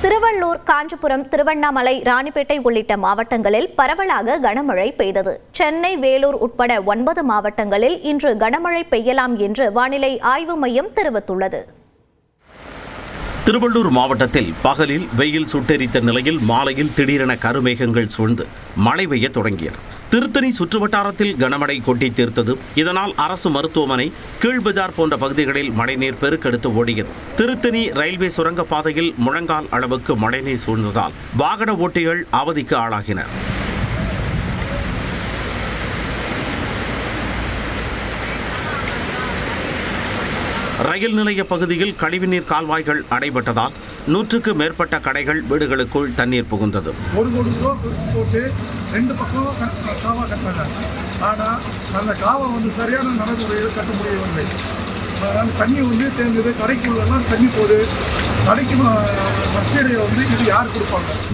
திருவள்ளூர், காஞ்சிபுரம், திருவண்ணாமலை, ராணிப்பேட்டை உள்ளிட்ட மாவட்டங்களில் பரவலாக கனமழை பெய்தது. சென்னை, வேலூர் உட்பட 9 மாவட்டங்களில் இன்று கனமழை பெய்யலாம் என்று வானிலை ஆய்வு மையம் தெரிவித்துள்ளது. திருவள்ளூர் மாவட்டத்தில் பகலில் வெயில் சுட்டெரித்த நிலையில் மாலையில் திடீரென கருமேகங்கள் சூழ்ந்து மழை பெய்ய தொடங்கியது. திருத்தணி சுற்றுவட்டாரத்தில் கனமழை கொட்டி தீர்த்தது. இதனால் அரசு மருத்துவமனை, கீழ்பஜார் போன்ற பகுதிகளில் மழைநீர் பெருக்கெடுத்து ஓடியது. திருத்தணி ரயில்வே சுரங்கப்பாதையில் முழங்கால் அளவுக்கு மழைநீர் சூழ்ந்ததால் வாகன ஓட்டிகள் அவதிக்கு ஆளாகினர். ரயில் நிலைய பகுதியில் கழிவுநீர் கால்வாய்கள் அடைபட்டதால் 100க்கு மேற்பட்ட கடைகள், வீடுகளுக்குள் தண்ணீர் புகுந்தது.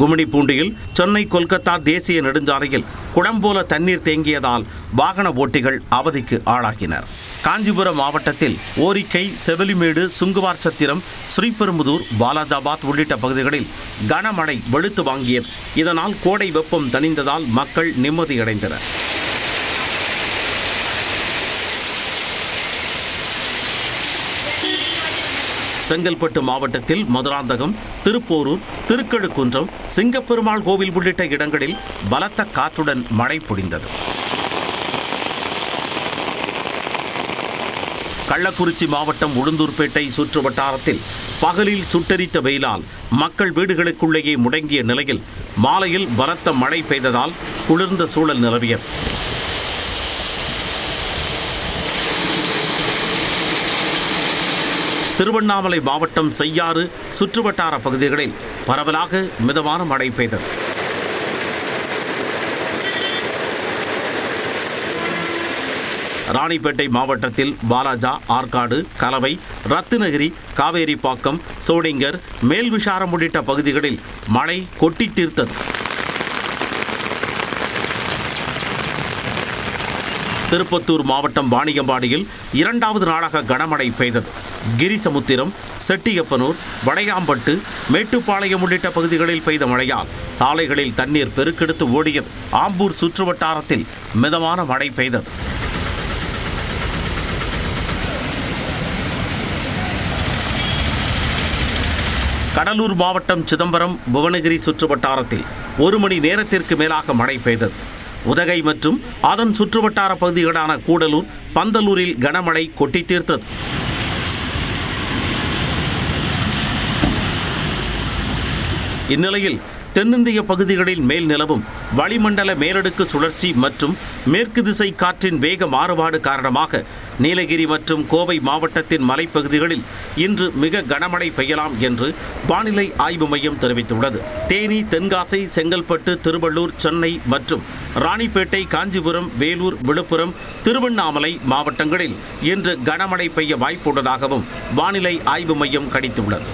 கும்மிடிப்பூண்டியில் சென்னை கொல்கத்தா தேசிய நெடுஞ்சாலையில் குடம் போல தண்ணீர் தேங்கியதால் வாகன ஓட்டிகள் அவதிக்கு ஆளாகினர். காஞ்சிபுரம் மாவட்டத்தில் ஓரிக்கை, செவிலிமேடு, சுங்குவார் சத்திரம், ஸ்ரீபெரும்புதூர், பாலாஜாபாத் உள்ளிட்ட பகுதிகளில் கனமழை வெளுத்து வாங்கியது. இதனால் கோடை வெப்பம் தணிந்ததால் மக்கள் நிம்மதியடைந்தனர். செங்கல்பட்டு மாவட்டத்தில் மதுராந்தகம், திருப்போரூர், திருக்கழுக்குன்றம், சிங்கப்பெருமாள் கோவில் உள்ளிட்ட இடங்களில் பலத்த காற்றுடன் மழை பொழிந்தது. கள்ளக்குறிச்சி மாவட்டம் உளுந்தூர்பேட்டை சுற்று வட்டாரத்தில் பகலில் சுட்டெரித்த வெயிலால் மக்கள் வீடுகளுக்குள்ளேயே முடங்கிய நிலையில் மாலையில் பலத்த மழை பெய்ததால் குளிர்ந்த சூழல் நிலவியது. திருவண்ணாமலை மாவட்டம் செய்யாறு சுற்றுவட்டார பகுதிகளில் பரவலாக மிதமான மழை பெய்தது. ராணிப்பேட்டை மாவட்டத்தில் வாலாஜா, ஆற்காடு, கலவை, ரத்தினகிரி, காவேரிப்பாக்கம், சோடிங்கர், மேல்விசாரம் உள்ளிட்ட பகுதிகளில் மழை கொட்டி தீர்த்தது. திருப்பத்தூர் மாவட்டம் வாணியம்பாடியில் 2வது நாளாக கனமழை பெய்தது. கிரிசமுத்திரம், செட்டியப்பனூர், வடையாம்பட்டு, மேட்டுப்பாளையம் உள்ளிட்ட பகுதிகளில் பெய்த மழையால் சாலைகளில் தண்ணீர் பெருக்கெடுத்து ஓடியது. ஆம்பூர் சுற்றுவட்டாரத்தில் மிதமான மழை பெய்தது. கடலூர் மாவட்டம் சிதம்பரம், புவனகிரி சுற்றுவட்டாரத்தில் 1 மணி நேரத்திற்கு மேலாக மழை பெய்தது. உதகை மற்றும் அதன் சுற்றுவட்டார பகுதிகளான கூடலூர், பந்தலூரில் கனமழை கொட்டி தீர்த்தது. இந்நிலையில் தென்னிந்திய பகுதிகளில் மேல் நிலவும் வளிமண்டல மேலடுக்கு சுழற்சி மற்றும் மேற்கு திசை காற்றின் வேக மாறுபாடு காரணமாக நீலகிரி மற்றும் கோவை மாவட்டத்தின் மலைப்பகுதிகளில் இன்று மிக கனமழை பெய்யலாம் என்று வானிலை ஆய்வு மையம் தெரிவித்துள்ளது. தேனி, தென்காசி, செங்கல்பட்டு, திருவள்ளூர், சென்னை மற்றும் ராணிப்பேட்டை, காஞ்சிபுரம், வேலூர், விழுப்புரம், திருவண்ணாமலை மாவட்டங்களில் இன்று கனமழை பெய்ய வாய்ப்புள்ளதாகவும் வானிலை ஆய்வு மையம் கணித்துள்ளது.